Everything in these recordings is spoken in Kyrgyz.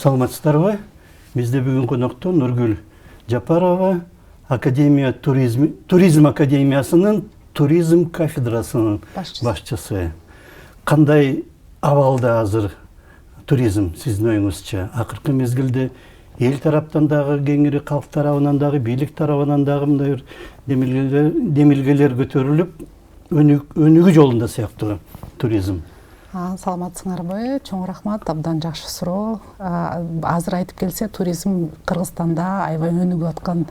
Саламатсыздарбы? Бизде бүгүн конокто Нургүл Жапарова, туризм академиясынын туризм кафедрасынын башчысы. Кандай абалда азыр туризм сиздин оюңузча? Акыркы мезгилде эл тараптан дагы кеңири, калк тарабынан дагы, бийлик тарабынан дагы мындай демилгелер көтөрүлүп, өнүгүү жолунда сыяктуу туризм. Саламатсыңарбы? Чоң рахмат, абдан жакшы суроо. Азыр айтып келсе, туризм Кыргызстанда аябай өнүгүп аткан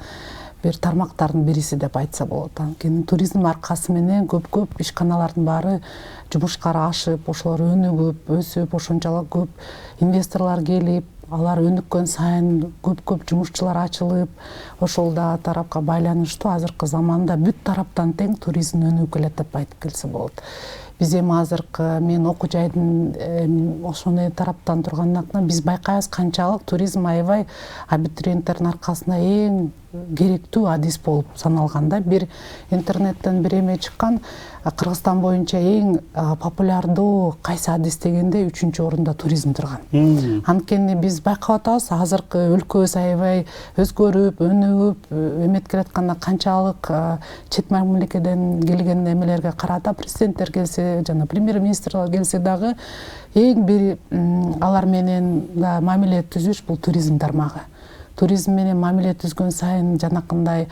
бир тармактардын бириси деп айтса болот. Анткени туризм аркасы менен көп ишканалардын баары жумушка ашып, ошолор өнүгүп, өсүп, ошончолук көп инвесторлор келип, алар өнүккөн сайын көп жумушчулар ачылып, ошол да тарапка байланыштуу азыркы заманда бүт тараптан тең туризм өнүгүп келет деп айтып келсе болот. Биз эми азыркы мен окуу жайдын ошону тараптан тургандан биз байкайбыз канчалык туризм аябай абитуриенттердин аркасында эң керектүү адис болуп саналганда. Бир интернеттен бир эме чыккан, Кыргызстан боюнча эң популярдуу кайсы адис дегенде 3-орунда туризм турган. Анткени биз байкап атабыз, азыркы өлкөбүз аябай өзгөрүп, өнүгүп, эметип келатканда канчалык чет мамлекеттен келген эмелерге карата президенттер келсе, жана премьер-министрлер келсе дагы эң бир алар менен мамиле түзүш бул туризм тармагы. Туризм менен мамиле түзгөн сайын жанакындай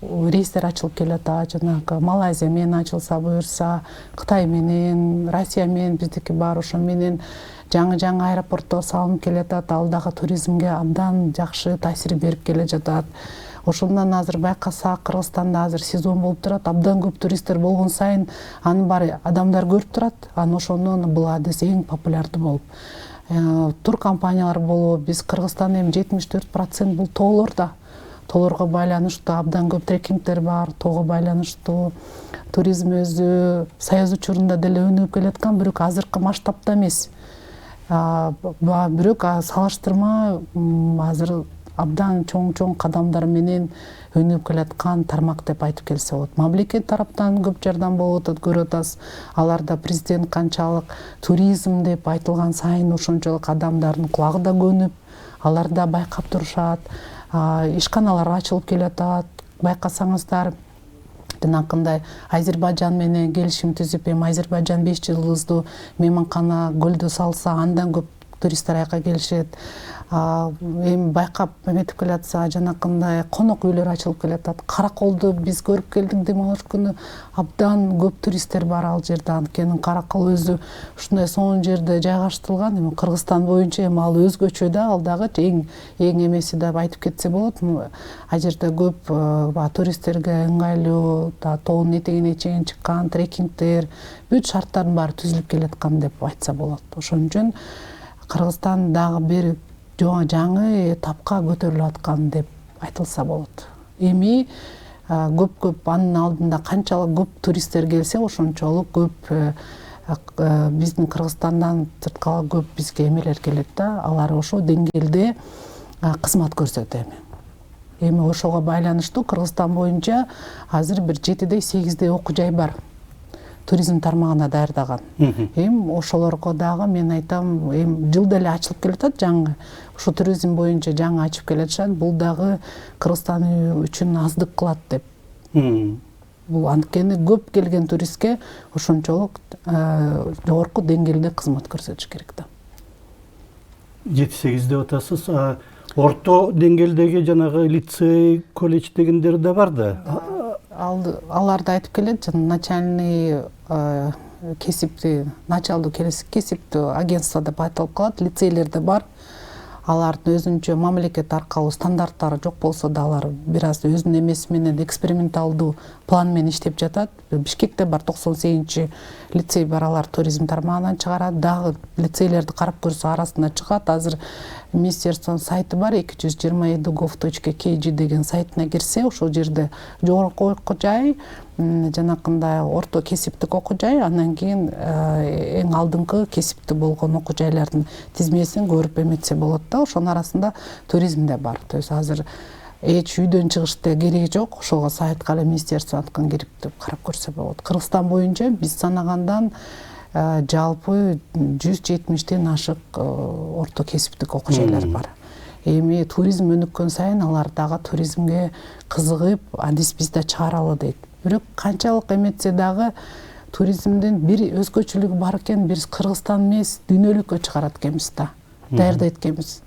рейстер ачылып келатат, жанагы Малайзия менен ачылса буюрса, Кытай менен, Россия менен, биздики бар ошо менен жаңы аэропорттор салынып келатат, ал дагы туризмге абдан жакшы таасир берип келе жатат. Ошондон азыр байкасак, Кыргызстанда азыр сезон болуп турат, абдан көп туристтер болгон сайын аны баары адамдар көрүп турат, анан ошондон бул адис эң популярдуу болуп. Тур компаниялар болуп, биз Кыргызстанда эми 74% бул тоолорда. Тоолорго байланыштуу абдан көп трекингдер бар, тоого байланыштуу туризм өзү Саяз учурунда деле өнүгүп келаткан, бирок азыркы масштабта эмес. Бирок салыштырма азыр абдан чоң кадамдар менен өнүгүп келаткан тармак деп айтып келсе болот. Мамлекет тараптан көп жардам болуп атат, көрүп атабыз. Аларда президент канчалык туризм деп айтылган сайын ошончолук адамдардын кулагы да көнүп, алар да байкап турушат. Ишканалар ачылып келатат. Байкасаңыздар, жанакындай Азербайжан менен келишим түзүп, эми Азербайжан 5 жылдыздуу мейманкана көлдө салса, андан көп туристтер аяка келишет. Эми байкап эметип келатса, жанакындай конок үйлөр ачылып келатат. Караколду биз көрүп келдик, дем алыш күнү абдан көп туристтер бар ал жерде. Анткени Каракол өзү ушундай сонун жерде жайгаштырылган. Эми Кыргызстан боюнча эми ал өзгөчө да, ал дагы эң эмеси деп айтып кетсе болот. Ал жерде көп туристтерге ыңгайлуу, тоонун этегине чейин чыккан трекингдер, бүт шарттардын баары түзүлүп келаткан деп айтса болот. Ошон үчүн Кыргызстан дагы бир жаңы этапка көтөрүлүп аткан деп айтылса болот. Эми көп анын алдында канчалык көп туристтер келсе, ошончолук көп биздин Кыргызстандан сырткары көп бизге эмелер келет да, алар ошол деңгээлде кызмат көрсөтөт эми ошого байланыштуу Кыргызстан боюнча азыр бир 7-8 окуу жай бар. Туризм тармагына даярдаган. Эми ошолорго дагы мен айтам, эми жылда эле ачылып келатат жаңы. Ошо туризм боюнча жаңы ачып келатышат. Бул дагы Кыргызстан үчүн аздык кылат деп. Бул анткени көп келген туристке ошончолук жогорку деңгээлде кызмат көрсөтүш керек да. 7-8 деп атасыз. Орто деңгээлдеги жанагы лицей, колледж дегендер да бар да. Аларды айтып келет, начальный началдуу кесиптүү агентство деп айтылып калат, лицейлер да бар. Алардын өзүнчө мамлекет аркылуу стандарттары жок болсо да, алар бир аз өзүнүн эмеси менен эксперименталдуу план менен иштеп жатат. Бишкекте бар 98-чи лицей бар, алар туризм тармагынан чыгарат. Дагы лицейлерди карап көрсө арасында чыгат. Азыр министерствонун сайты бар, 227.gov.kg деген сайтына кирсе, ошол жерде жогорку окуу жай, жанакындай орто кесиптик окуу жай, андан кийин эң алдыңкы кесиптүү болгон окуу жайлардын тизмесин көрүп эметсе болот да. Ошонун арасында туризм да бар. То есть азыр эч үйдөн чыгышты кереги жок, ошого сайтка эле министерствонукун кирип карап көрсө болот. Кыргызстан боюнча биз санагандан жалпы 170-тен ашык орто кесиптик окуучулар бар. Эми туризм өнүккөн сайын алар дагы туризмге кызыгып, адис биз да чыгаралы дейт. Бирок канчалык эметсе дагы туризмдин бир өзгөчөлүгү бар экен, биз Кыргызстан эмес, дүйнөлүккө чыгарат экенбиз да, даярдайт экенбиз.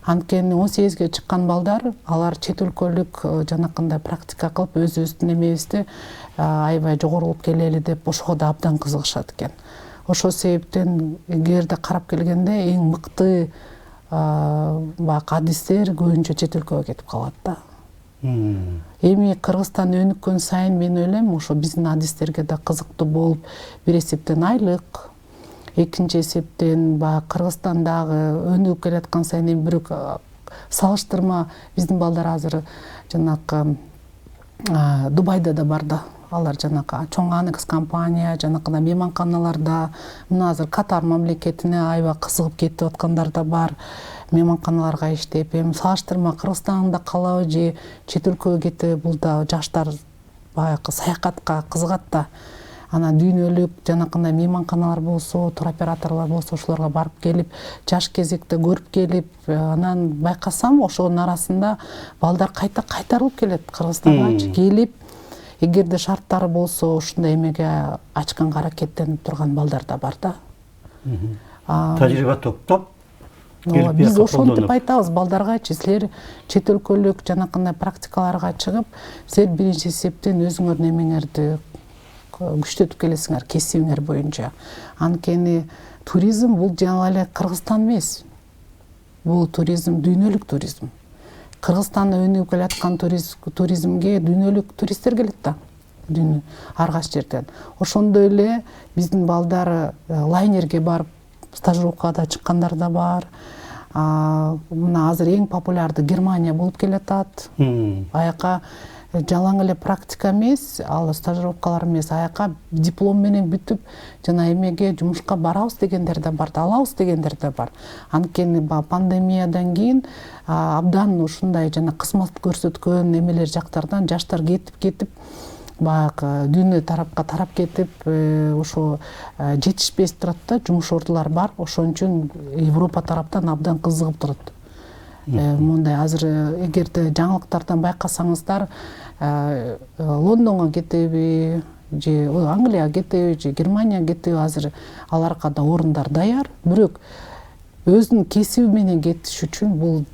Анткени 18-ге чыккан балдар, алар чет өлкөлүк жанакындай практика кылып, өзүбүздүн эмебизди аябай жогорулуп келели деп ошого да абдан кызыгышат экен. Ошол себептен эгерде карап келгенде эң мыкты адистер көбүнчө чет өлкөгө кетип калат да. Эми Кыргызстан өнүккөн сайын мен ойлойм, ошо биздин адистерге да кызыктуу болуп, бир эсептен айлык, экинчи эсептен Кыргызстандагы өнүгүп келаткан сайын эми бирок салыштырма биздин балдар азыр жанакы Дубайда да бар да. Алар жанакы чоң Анекс компания, жанакындай мейманканаларда, мына азыр Катар мамлекетине аябай кызыгып кетип аткандар да бар. Мейманканаларга иштеп, эми салыштырма Кыргызстанда калабы же чет өлкөгө кетеби, бул да жаштар баягы саякатка кызыгат да. Анан дүйнөлүк жанакындай мейманканалар болсо, туроператорлор болсо, ошолорго барып келип, жаш кезекте көрүп келип, анан байкасам ошонун арасында балдар кайта кайтарылып келет Кыргызстанга келип, эгерде шарттары болсо, ушундай эмеге ачканга аракеттенип турган балдар да бар да. Тажрыйба топтоп биз ошентип айтабыз балдаргачы, силер чет өлкөлүк жанакындай практикаларга чыгып, силер биринчи эсептен өзүңөрдүн эмеңерди күчтөтүп келесиңер кесибиңер боюнча. Анткени туризм бул жана эле Кыргызстан эмес. Бул туризм дүйнөлүк туризм. Кыргызстанда өнүгүп келаткан туризмге дүйнөлүк туристтер келет да. Ар кайсы жерден. Ошондой эле биздин балдар лайнерге барып стажировкада чыккандар да бар. Мына азыр эң популярдуу Германия болуп келатат. Аяка жалаң эле практика эмес, ал стажировкалар эмес, аяка диплом менен бүтүп, жана эмеге жумушка барабыз дегендер да бар, алабыз дегендер да бар. Анткени пандемиядан кийин абдан ушундай жана кызмат көрсөткөн эмелер жактардан жаштар кетип баягы дүйнө тарапка тарап кетип, ошо жетишпей турат да, жумуш ордулар бар. Ошон үчүн Европа тараптан абдан кызыгып турат. Мындай азыр эгерде жаңылыктардан байкасаңыздар, Лондонго кетеби, же Англияга кетеби, же Германияга кетеби, азыр аларга да орундар даяр. Бирок өзүнүн кесиби менен кетиш үчүн бул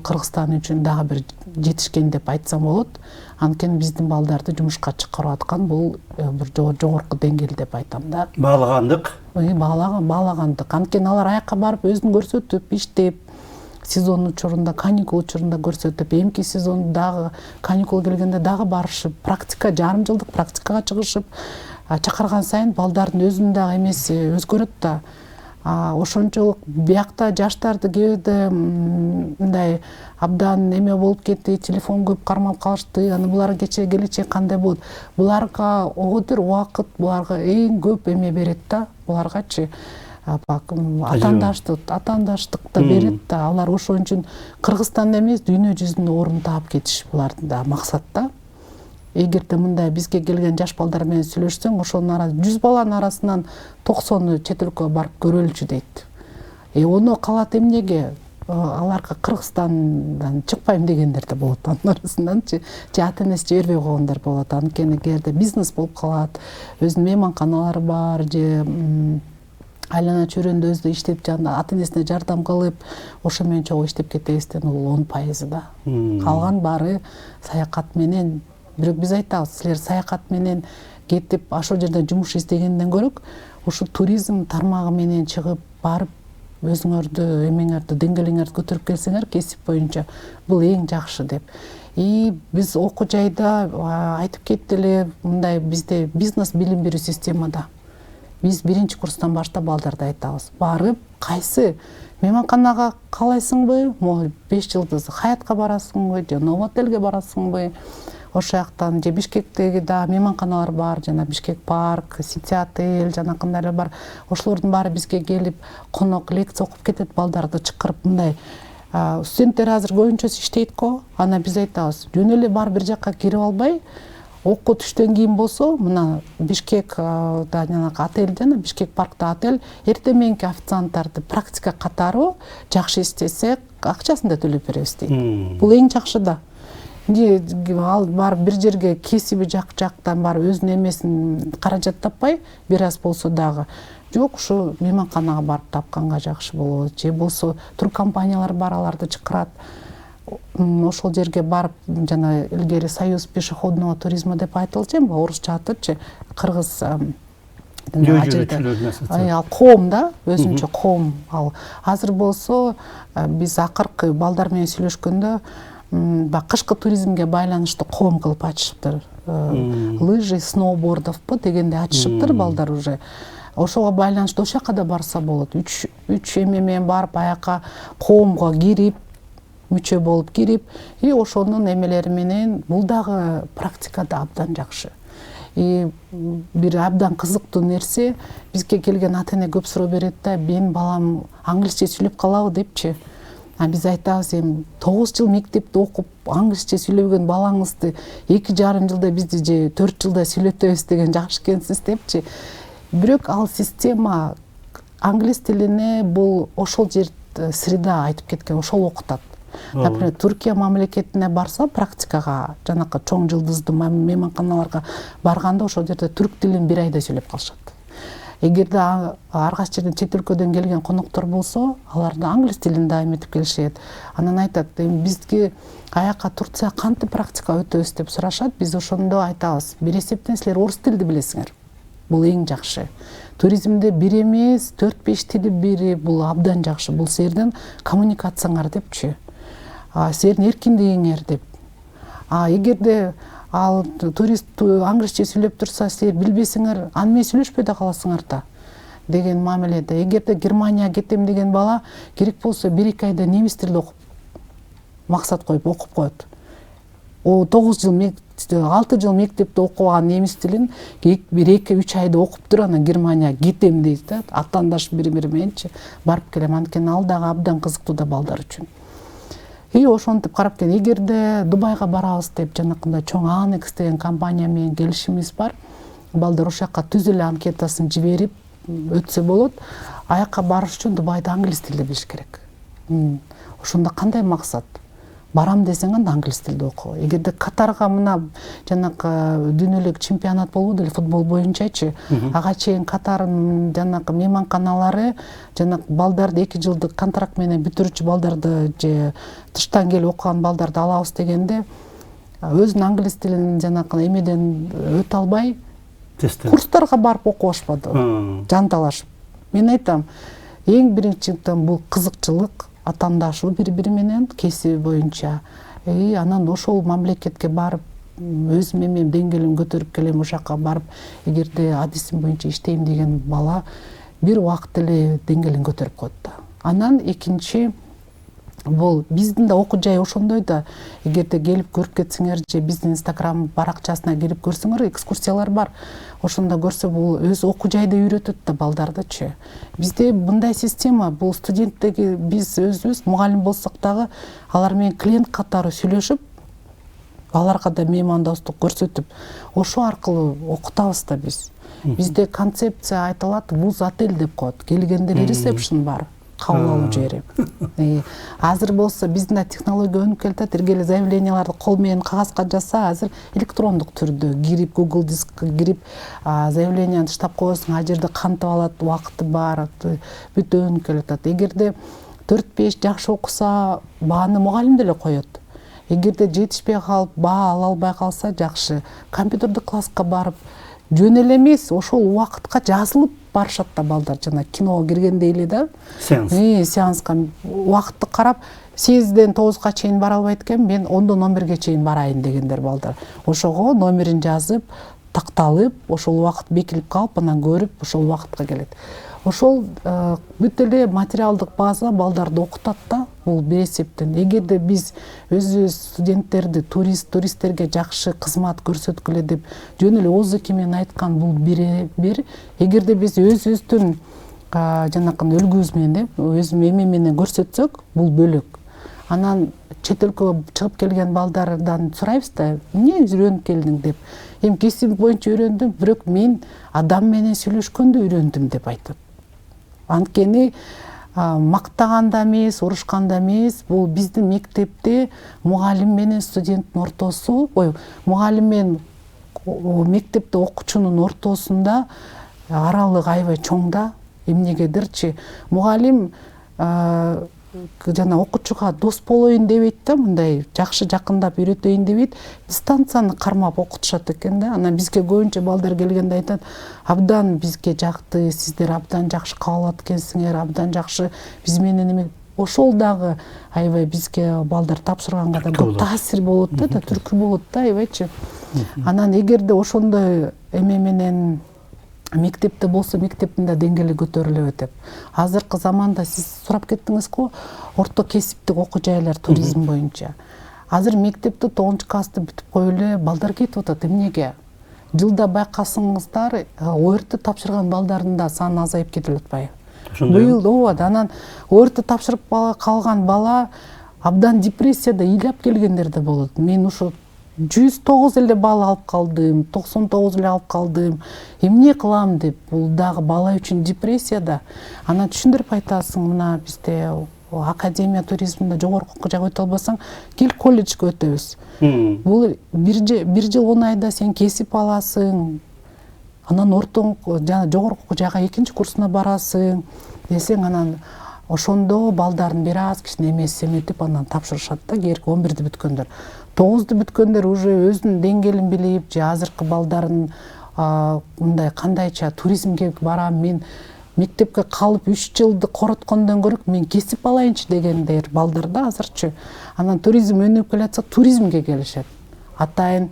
Кыргызстан үчүн дагы бир жетишкен деп айтсам болот. Анткени биздин балдарды жумушка чыгарып аткан бул бир жогорку деңгээл деп айтам да. Баалагандык. Баалагандык. Анткени алар аякка барып өзүн көрсөтүп, иштеп, сезон учурунда, каникул учурунда көрсөтүп, эмки сезон дагы каникул келгенде дагы барышып, практика, жарым жылдык практикага чыгышып, чакырган сайын балдардын өзүнүн дагы эмеси өзгөрөт да. Ошончолук биякта жаштарды кээде мындай абдан эме болуп кетти, телефон көп кармап калышты, аны булар келечек кандай болот? Буларга оготур убакыт, буларга эң көп эме берет да, буларгачы атаандаштыкты берет да. Алар ошон үчүн Кыргызстанда эмес, дүйнө жүзүндө орун таап кетиш булардын да максат да. Эгерде мындай бизге келген жаш балдар менен сүйлөшсөң, ошонун 100 баланын арасынан 90-ы чет өлкөгө барып көрөлүчү дейт. Ону калат эмнеге? Аларга Кыргызстандан чыкпайм дегендер да болот анын арасынданчы. Же ата-энеси жибербей койгондор болот. Анткени эгерде бизнес болуп калат, өзүнүн мейманканалары бар, же айлана чөйрөндө өзү иштеп, ата-энесине жардам кылып, ошо менен чогуу иштеп кетебизден бул 10% да. Калган баары саякат менен. Бирок биз айтабыз, силер саякат менен кетип, ошол жерде жумуш издегенден көрөк, ушу туризм тармагы менен чыгып барып, өзүңөрдү, эмеңерди, деңгээлиңерди көтөрүп келсеңер кесип боюнча, бул эң жакшы деп. Биз окуу жайда айтып кетти эле, мындай бизде бизнес билим берүү системада. Биз биринчи курстан баштап балдарды айтабыз. Барып, кайсы мейманканага каалайсыңбы? 5 жылдыз Хаятка барасыңбы, же Новотелге барасыңбы? Ошол жактан же Бишкектеги да мейманканалар бар, жана Бишкек парк, Сити отель, жанакындай бар. Ошолордун баары бизге келип, конок лекция окуп кетет, балдарды чакырып, мындай студенттер азыр көбүнчөсү иштейт го. Ана биз айтабыз, жөн эле бар бир жакка кирип албай, окуу түштөн кийин болсо мына Бишкекда жанагы отель жана Бишкек паркта отель эртең мененки официанттарды практика катары жакшы иштесе акчасын да төлөп беребиз дейт. Бул эң жакшы да. Ал барып бир жерге кесиби жактан барып өзүнүн эмесин каражат таппай бир аз болсо дагы жок ушу мейманканага барып тапканга жакшы болот. Же болсо туркомпаниялар бар, аларды чакырат. Ошол жерге барып жана илгери союз пешеходного туризма деп айтылчу, орусча атычы кыргыз ал коом да, өзүнчө коом. Ал азыр болсо биз акыркы балдар менен сүйлөшкөндө кышкы туризмге байланыштуу коом кылып ачышыптыр. Лыжи, сноубордовпу дегенде ачышыптыр балдар уже. Ошого байланыштуу ошол жака да барса болот. 3 эме менен барып аяка коомго кирип, мүчө болуп кирип, ошонун эмелери менен бул дагы практикада абдан жакшы. Бир абдан кызыктуу нерсе, бизге келген ата-эне көп суроо берет да, менин балам англисче сүйлөп калабы депчи. Биз айтабыз, эми 9 жыл мектепте окуп, англисче сүйлөгөн балаңызды 2,5 жылда бизди же 4 жылда сүйлөтөбүз деген жакшы экенсиз депчи. Бирок ал система англис тилине бул ошол жер среда айтып кеткен, ошол окутат. Например, Туркия мамлекетине барса практикага, жанакы чоң жылдыздуу мейманканаларга барганда ошол жерде түрк тилин 1 айда сүйлөп калышат. Эгерде ар кайсы жерден чет өлкөдөн келген коноктор болсо, алар да англис тилин да эметип келишет. Анан айтат, бизге аяка Турция кантип практика өтөбүз деп сурашат. Биз ошондо айтабыз, бир эсептен силер орус тилди билесиңер. Бул эң жакшы. Туризмде бир эмес, 4-5 тили бири, бул абдан жакшы. Бул силердин коммуникацияңар депчи. Силердин эркиндигиңер деп. Эгерде ал турист англисче сүйлөп турса, силер билбесиңер, аны менен сүйлөшпөй да каласыңар да деген мамиледе. Эгерде Германияга кетем деген бала керек болсо 1-2 айда немис тилин окуп, максат коюп окуп коет. 9 жыл 6 жыл мектепте окуган немис тилин 1-2-3 айда окуптур, анан Германияга кетем дейт да, аттандаш бири-бири мененчи барып келем. Анткени ал дагы абдан кызыктуу да балдар үчүн. Ошентип карап келген. Эгерде Дубайга барабыз деп жанакындай чоң Анекс деген компания менен келишимиз бар. Балдар ошол жака түз эле анкетасын жиберип өтсө болот. Аяка барыш үчүн Дубайда англис тилди билиш керек. Ошондо кандай максат? Барам десең анда англис тилде оку. Эгерде Катарга мына жанакы дүйнөлүк чемпионат болду эле футбол боюнчачы, ага чейин Катардын жанакы мейманканалары жанакы балдарды 2 жылдык контракт менен бүтүрүүчү балдарды же тыштан келип окуган балдарды алабыз дегенде өзүнүн англис тилин жанакы эмеден өтө албай курстарга барып окубашпады. Жанталашып. Мен айтам, эң биринчиден бул кызыкчылык, атаандашуу бири-бири менен кесиби боюнча. Анан ошол мамлекетке барып, өзүм эмем деңгээлимди көтөрүп келем, ошол жака барып, эгерде адисим боюнча иштейм деген бала бир убакыт эле деңгээлин көтөрүп коет да. Анан экинчи бул биздин да окуу жай ошондой да. Эгерде келип көрүп кетсеңер же биздин Instagram баракчасына кирип көрсөңөр, экскурсиялар бар. Ошондо көрсө бул өз окуу жайда үйрөтөт да балдардычы. Бизде мындай система, бул студенттеги биз өзүбүз мугалим болсок дагы алар менен клиент катары сүйлөшүп, аларга да меймандостук көрсөтүп, ошо аркылуу окутабыз да биз. Бизде концепция айтылат, вуз отель деп коет. Келгенде ресепшн бар. Кабыл алуу жери. Азыр болсо биздин технология өнүп келатат. Эле заявленияларды кол менен кагазга жазса, азыр электрондук түрдө кирип, Google Дискке кирип, заявленияны таштап коесуң, ал жерде кантип алат, убакыты бар, бүт өнүп келатат. Эгерде 4-5 жакшы окуса, бааны мугалим деле коет. Эгерде жетишпей калып, баа ала албай калса, жакшы компьютердик класска барып, жөн эле эмес, ошол убакытка жазылып барышат да балдар, жана киного киргендей эле да. Сеанска убакытты карап, 8-ден 9-га чейин бара албайт экен, мен 10-дон 11-ге чейин барайын дегендер балдар. Ошого номерин жазып, такталып, ошол убакыт бекилип калып, анан көрүп, ошол убакытка келет. Ошол бүт эле материалдык база балдарды окутат да, бул бир эсептен. Эгерде биз өзүбүз студенттерди, туристтерге жакшы кызмат көрсөткүлө деп жөн эле ооз эки менен айткан бул бир. Эгерде биз өзүбүздүн жанакы өлгүбүз менен, өзүм эме менен көрсөтсөк, бул бөлөк. Анан чет өлкөгө чыгып келген балдардан сурайбыз да, эмне үйрөнүп келдиң деп. Эми кесибим боюнча үйрөндүм, бирок мен адам менен сүйлөшкөндө үйрөндүм деп айтат. Анткени мактаганда эмес, урушканда эмес, бул биздин мектепте мугалим менен студенттин ортосу, мугалим менен мектепте окуучунун ортосунда аралык аябай чоң да. Эмнегедирчи мугалим жана окуучуга дос болоюн дебейт да, мындай жакшы жакындап үйрөтөйүн дебейт, дистанцияны кармап окутушат экен да. Анан бизге көбүнчө балдар келгенде айтат, абдан бизге жакты, сиздер абдан жакшы кабыл алат экенсиңер, абдан жакшы биз менен эме. Ошол дагы аябай бизге балдар тапшырганга да көп таасир болот да, түркү болот да, аябайчы. Анан эгерде ошондой эме менен мектепте болсо, мектептин да деңгээли көтөрүлөт деп. Азыркы заманда сиз сурап кеттиңиз го, орто кесиптик окуу жайлар туризм боюнча. Азыр мектепте 9-классты бүтүп коюлу балдар кетип атат. Эмнеге? Жылда байкасаңыздар, ОРТ тапшырган балдардын да саны азайып кетип атпайбы? Быйыл ооба, анан ОРТ тапшырып калган бала абдан депрессияда ыйлап келгендер да болот. Мен ушу 109 эле балл алып калдым, 99 эле алып калдым. Эмне кылам деп, бул дагы бала үчүн депрессияда. Анан түшүндүрүп айтасың, мына бизде академия туризминде жогорку окуу жайга өтө албасаң, кел колледжге өтөбүз. Бул бир жыл 10 айда сен кесип аласың. Анан жана жогорку окуу жайга 2-чи курсуна барасың десең, анан ошондо балдардын бир аз кичине эмеси эметип анан тапшырышат да, кийинки 11-ди бүткөндөр. 9-ду бүткөндөр уже өзүнүн деңгээлин билип, же азыркы балдардын мындай кандайча туризмге барам, мен мектепке калып 3 жылды короткондон көрө мен кесип алайынчы дегендер балдар да азырчы. Анан туризм өнүгүп келатса, туризмге келишет. Атайын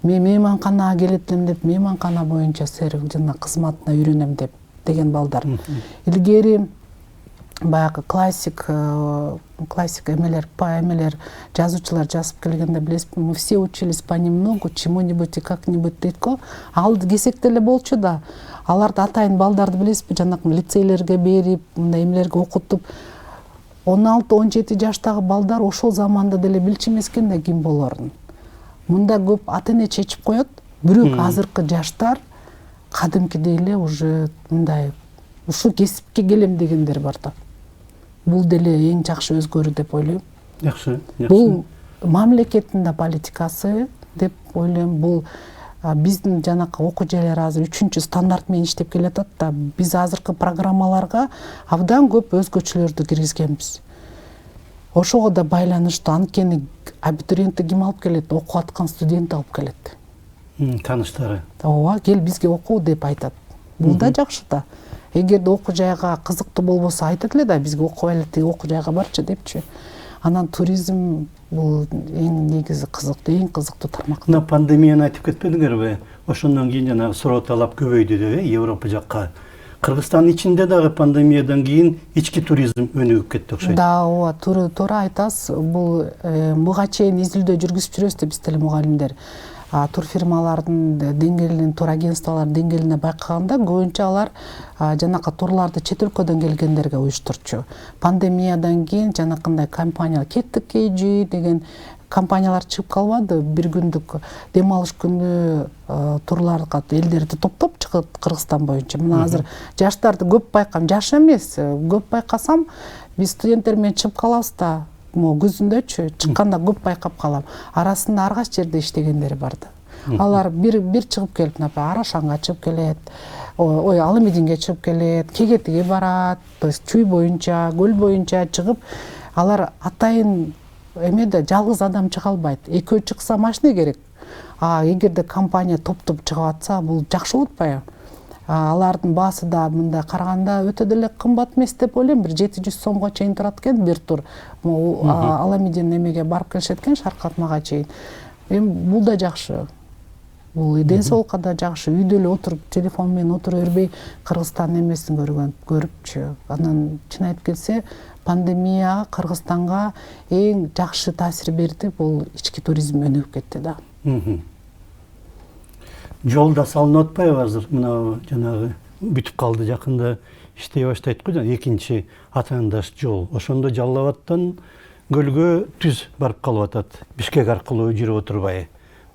мен мейманканага келет элем деп, мейманкана боюнча сервис жана кызматына үйрөнөм деген балдар. Илгери баягы классик эмелер жазуучулар жазып келгенде билесизби, мы все учились понемногу, чему-нибудь и как-нибудь дейт го. Ал кесек деле болчу да. Аларды атайын балдарды билесизби, жанакы лицейлерге берип, мындай эмелерге окутуп, 16-17 жаштагы балдар ошол заманда деле билчү эмес экен да ким болорун. Мында көп ата-эне чечип коет, бирок азыркы жаштар кадимкидей эле уже мындай ушул кесипке келем дегендер бар да. Бул деле эң жакшы өзгөрүү деп ойлойм. Жакшы. Бул мамлекеттин да политикасы деп ойлойм. Бул биздин жанакы окуу жайлар азыр 3-чү стандарт менен иштеп келатат да, биз азыркы программаларга абдан көп өзгөчөлөрдү киргизгенбиз. Ошого да байланыштуу, анткени абитуриентти ким алып келет? Окуп аткан студент алып келет. Тааныштары. Ооба, кел бизге окуу деп айтат. Бул да жакшы да. Эгерде окуу жайга кызыктуу болбосо айтат эле да, бизге окубайлы, тиги окуу жайга барчы депчи. Анан туризм бул эң негизи кызыктуу, эң кызыктуу тармак. Мына пандемияны айтып кетпедиңерби? Ошондон кийин жанагы суроо талап көбөйдү деп, Европа жакка. Кыргызстандын ичинде дагы пандемиядан кийин ички туризм өнүгүп кетти окшойт. Да, ооба, туура айтасыз. Бул буга чейин изилдөө жүргүзүп жүрөбүз да биз деле мугалимдер. Турфирмалардын деңгээлин, тур агентстволордун деңгээлине байкаганда көбүнчө алар жанакы турларды чет өлкөдөн келгендерге уюштурчу. Пандемиядан кийин жанакындай компания кеттик KG деген компаниялар чыгып калбады. Бир күндүк дем алыш күнү турларга элдерди топтоп чыгат Кыргызстан боюнча. Мына азыр жаштарды көп байкам, жаш эмес, көп байкасам биз студенттер менен чыгып калабыз да. Күзүндөчү чыкканда көп байкап калам. Арасында ар кайсы жерде иштегендери бар да. Алар бир чыгып келип, Арашанга чыгып келет, Алымединге чыгып келет, Кегетиге барат, то есть Чүй боюнча, Көл боюнча чыгып, алар атайын эмеде жалгыз адам чыга албайт. Экөө чыкса машина керек. Эгерде компания топтоп чыгып атса, бул жакшы болот атпайбы? Алардын баасы да мындай караганда өтө деле кымбат эмес деп ойлойм. Бир 700 сомго чейин турат экен бир тур. Аламедин эмеге барып келишет экен, Шаркатмага чейин. Эми бул да жакшы. Бул ден соолукка да жакшы. Үйдө эле отуруп, телефон менен отура бербей Кыргызстандын эмесин көрүпчү. Анан чын айтып келсе, пандемия Кыргызстанга эң жакшы таасир берди. Бул ички туризм өнүгүп кетти да. Жол да салынып атпайбы азыр? Мына жанагы бүтүп калды, жакында иштей баштайт го, экинчи атаандаш жол. Ошондо Жалал Абадтан көлгө түз барып калып атат. Бишкек аркылуу жүрүп отурбай.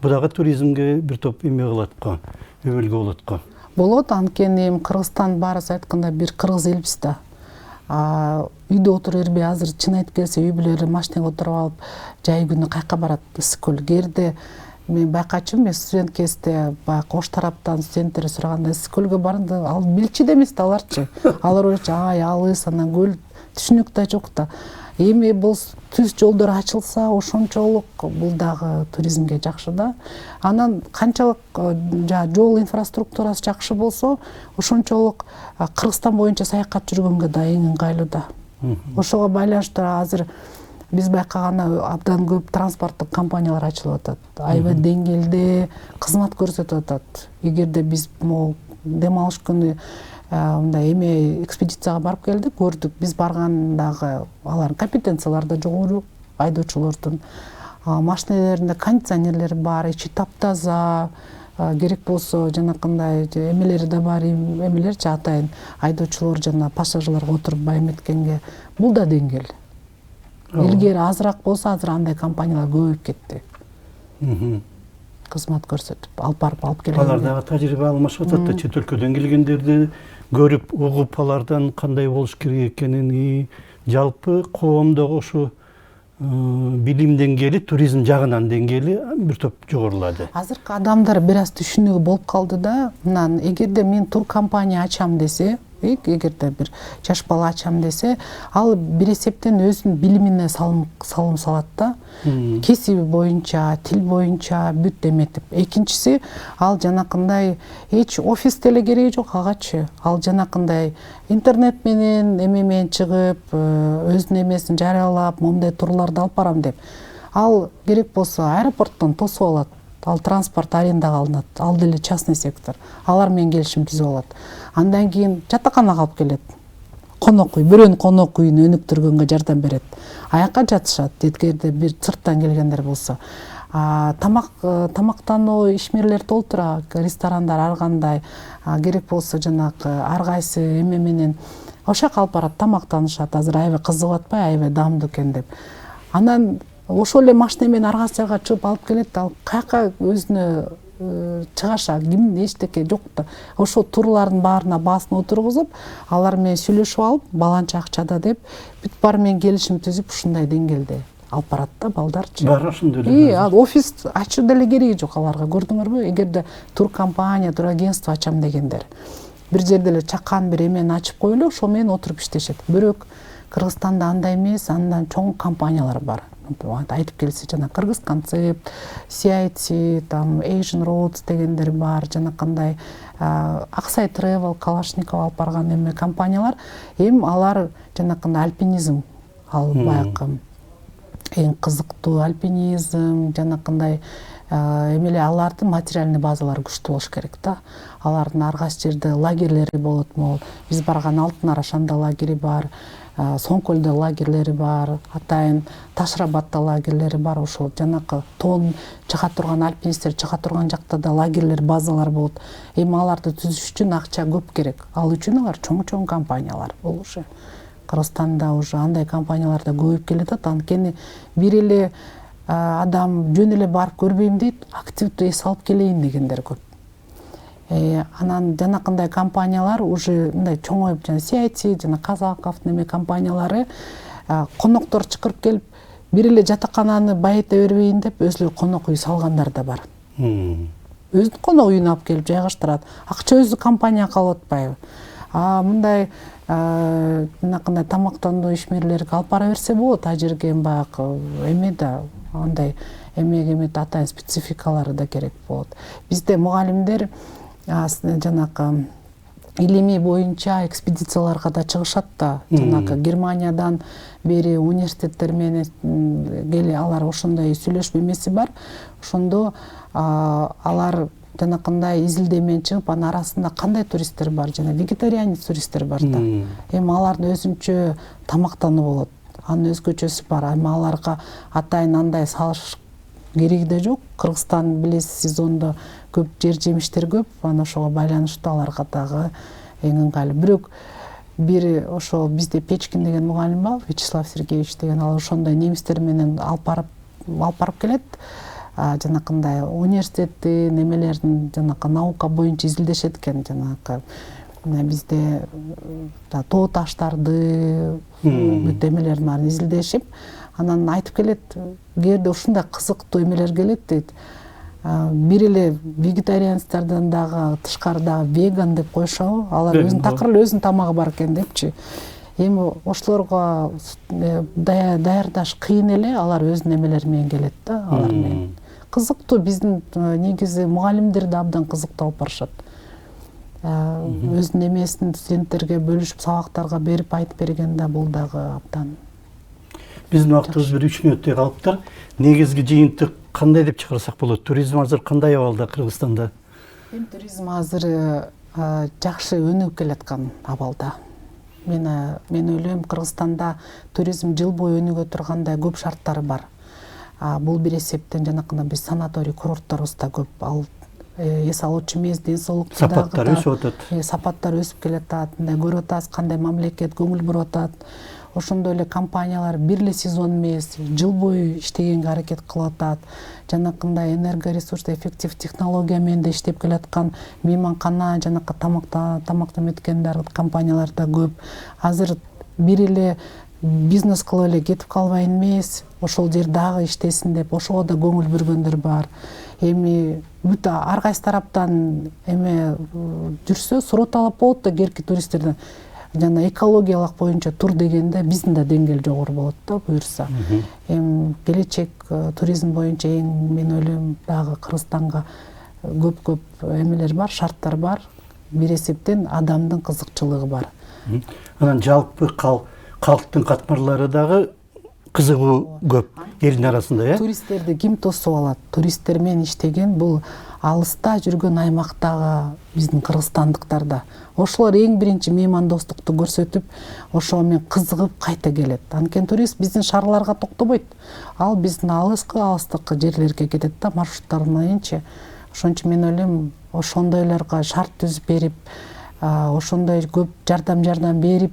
Бу дагы туризмге бир топ эме кылат го, өбөлгө болот го. Болот, анткени Кыргызстан баарыбыз айтканда бир кыргыз элбиз да. Үйдө отура бербей азыр чын айтып келсе үй бүлөлөр машинага отуруп алып жай күнү кайка барат ысык көл. Кээде мен байкачумун, мен студент кезде баягы ош тараптан студенттер сураганда ысык көлгө барганда ал билчү да эмес да аларчы. Алар ойлочу ай алыс, анан көл түшүнүк да жок да. Эми бул түз жолдор ачылса ошончолук бул дагы туризмге жакшы да. Анан канчалык жол инфраструктурасы жакшы болсо, ошончолук Кыргызстан боюнча саякат жүргөнгө да эң ыңгайлуу да. Ошого байланыштуу азыр биз байкаганда абдан көп транспорттук компаниялар ачылып атат. Аябай деңгээлде кызмат көрсөтүп атат. Эгерде биз могу дем алыш күнү мындай эме экспедицияга барып келдик, көрдүк. Биз баргандагы алардын компетенциялары да жогору, айдоочулордун машинелеринде кондиционерлери бар, ичи таптаза, керек болсо жанакындай эмелери да бар, эмелерчи атайын айдоочулор жана пассажирлерге отуруп байметкенге. Бул да деңгээл. Илгери азыраак болсо азыр андай компаниялар көбөйүп кетти. Кызмат көрсөтүп, алып барып алып келген. Алар дагы тажрыйба алмашып атат да, чет өлкөдөн келгендерди көрүп, угуп алардан кандай болуш керек экенин, жалпы коомдогу ушу билим деңгээли, туризм жагынан деңгээли бир топ жогорулады. Азыркы адамдар бир аз түшүнүгү болуп калды да. Мынан эгерде мен тур компания ачам десе, эгерде бир жаш бала ачам десе, ал бир эсептен өзүнүн билимине салым салат да. Кесиби боюнча, тил боюнча бүт эметип. Экинчиси, ал жанакындай эч офис деле кереги жок агачы. Ал жанакындай интернет менен, эме менен чыгып, өзүнүн эмесин жарыялап, моундай турларды алып барам деп. Ал керек болсо аэропорттон тосуп алат. Ал транспорт арендага алынат. Ал деле частный сектор. Алар менен келишим түзүп алат. Андан кийин жатаканага алып келет. Конок үй, бирөөнүн конок үйүн өнүктүргөнгө жардам берет. Аякка жатышат, эгерде бир сырттан келгендер болсо. Тамактануу ишмерлер толтура, ресторандар ар кандай, керек болсо жанагы ар кайсы эме менен ошол жака алып барат, тамактанышат. Азыр аябай кызыгып атпайбы, аябай даамдуу экен деп. Анан ошол эле машина менен ар кайсы жайга чыгып алып келет, ал каяка өзүнө чыгаша, ким эчтеке жок да. Ошол турлардын баарына баасын отургузуп, алар менен сүйлөшүп алып, баланча акчада деп, бүт баары менен келишим түзүп, ушундай деңгээлде алып барат да балдарчы. Бар ошондой эле. Офис ачуу деле кереги жок аларга. Көрдүңөрбү? Эгерде тур компания, тур агентство ачам дегендер, бир жерде эле чакан бир эмени ачып коелу, ошол менен отуруп иштешет. Бирок Кыргызстанда андай эмес, андан чоң компаниялар бар. Айтып келсе жана Кыргыз концепт, CIT, там Asian Roads дегендер бар, жанакындай Аксай Travel, Калашников алып барган эме компаниялар, алар жанакындай альпинизм, ал баягы эң кызыктуу альпинизм, жанакындай эмеле алардын материальный базалары күчтүү болуш керек да. Алардын ар кайсы жерде лагерлери болот могул. Биз барган Алтын Арашанда лагери бар, Соңкөлдө лагерлери бар, атайын Ташрабатта лагерлери бар. Ошол жанакы тоон чыга турган альпинисттер чыга турган жакта да лагерлер, базалар болот. Аларды түзүш үчүн акча көп керек. Ал үчүн алар чоң компаниялар болушу. Кыргызстанда уже андай компаниялар да көбөйүп келатат. Анткени бир эле адам жөн эле барып көрбөйм дейт, активдүү эс алып келейин дегендер көп. Анан жанакындай компаниялар уже мындай чоңоюп, жана CIT, жана Казаковдун эме компаниялары коноктор чакырып келип, бир эле жатакананы байыта бербейин деп өзү конок үй салгандар да бар. Өзүнүн конок үйүнө алып келип жайгаштырат. Акча өзү компания калып атпайбы? Мындай жанакындай тамактануу ишмерлерге алып бара берсе болот. А жерге баягы эме да андай эмеге атайын спецификалары да керек болот. Бизде мугалимдер жанакы илимий боюнча экспедицияларга да чыгышат да. Жанакы Германиядан бери университеттер менен алар ошондой сүйлөшмө эмеси бар. Ошондо алар жанакындай изилдемемен чыгып, анын арасында кандай туристтер бар, жана вегетарианец туристтер бар да. Алардын өзүнчө тамактануу болот. Анын өзгөчөсү бар. Аларга атайын андай салыш кереги да жок. Кыргызстан билесиз, сезондо көп жер жемиштер көп, ошого байланыштуу аларга дагы эң ыңгайлуу. Бирок Бири ошо бизде Печкин деген мугалим бар, Вячеслав Сергеевич деген, ал ошондой немистер менен алып барып келет. Жанакындай университетти немелерин жанакы наука боюнча изилдешет экен, жанакы бизде тоо таштарды бүт эмелердин баарын изилдешип, анан айтып келет, кээде ушундай кызыктуу эмелер келет дейт. Бир эле вегетарианецтерден дагы тышкары дагы веган деп коюшабы, алар өзүнүн такыр эле өзүнүн тамагы бар экен депчи. Эми ошолорго даярдаш кыйын эле, алар өзүнүн эмелери менен келет да, алар менен. Кызыктуу, биздин негизи мугалимдер да абдан кызыктуу алып барышат. Өзүнүн эмесин студенттерге бөлүшүп, сабактарга берип айтып берген да, бул дагы абдан. Биздин убактыбыз бир 3 мүнөттөй калыптыр. Негизги жыйынтык кандай деп чыгарсак болот? Туризм азыр кандай абалда Кыргызстанда? Туризм азыр жакшы өнүгүп келаткан абалда. Мен ойлойм, Кыргызстанда туризм жыл бою өнүгө тургандай көп шарттары бар. Бул бир эсептен жанакындай биз санаторий курортторубуз да көп. Ал эс алуучу эмес, ден соолукту сапаттар өсүп атат. Сапаттар өсүп келатат, мындай көрүп атабыз, кандай мамлекет көңүл буруп атат. Ошондой эле компаниялар бир эле сезон эмес, жыл бою иштегенге аракет кылып атат. Жанакындай энергоресурс эффектив технология менен да иштеп келаткан мейманкана, жанакы тамактанып өткөн компаниялар да көп. Азыр бир эле бизнес кылып эле кетип калбайын эмес, ошол жер дагы иштесин деп, ошого да көңүл бургөндөр бар. Эми бүт ар кайсы тараптан эме жүрсө, суроталап болот да керки туристтерден. Жана экологиялык боюнча тур дегенде биздин да деңгээл жогору болот да, буюрса. Эми келечек туризм боюнча мен ойлойм, дагы Кыргызстанга көп эмелер бар, шарттар бар. Бир эсептен адамдын кызыкчылыгы бар. Анан жалпы калктын катмарлары дагы кызыгуу көп элдин арасында, Туристтерди ким тосуп алат? Туристтер менен иштеген бул алыста жүргөн аймактагы биздин кыргызстандыктар да. Ошолор эң биринчи меймандостукту көрсөтүп, ошого менен кызыгып кайта келет. Анткени турист биздин шаарларга токтобойт. Ал биздин алыстык жерлерге кетет да, маршруттар мененчи. Ошон үчүн мен ойлойм, ошондойлорго шарт түзүп берип, ошондой көп жардам берип,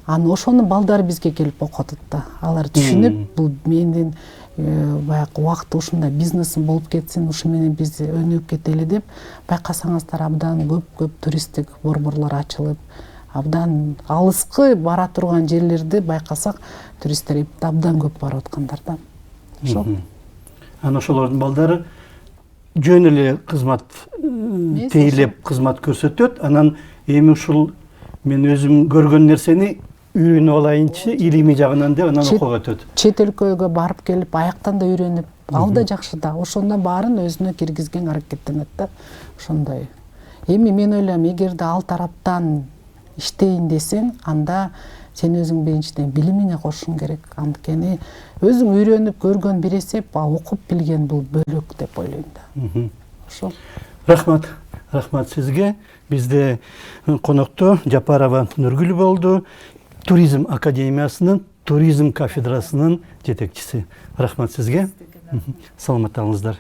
аны ошонун балдары бизге келип окуп атат да. Алар түшүнүп, бул менин баягы убакыт ушундай бизнесим болуп кетсин, ушу менен биз өнүгүп кетели деп, байкасаңыздар абдан көп туристтик борборлор ачылып, абдан алыскы бара турган жерлерди байкасак, туристтер абдан көп барып аткандар да. Ошо. Анан ошолордун балдары жөн эле кызмат тейлеп кызмат көрсөтөт. Анан эми ушул мен өзүм көргөн нерсени үйрөнүп алайынчы илимий жагынан деп анан окууга өтөт. Чет өлкөгө барып келип, аяктан да үйрөнүп, ал да жакшы да. Ошондо баарын өзүнө киргизген аракеттенет да. Ошондой. Эми мен ойлойм, эгерде ал тараптан иштейин десең, анда сен өзүң биринчиден билимине кошушуң керек. Анткени өзүң үйрөнүп көргөн бир эсеп, окуп билген бул бөлөк деп ойлойм да. Ошо. Рахмат сизге. Бизде конокто Жапарова Нургүл болду. Туризм академиясынын туризм кафедрасынын жетекчиси. Рахмат сизге. Саламаттаңыздар.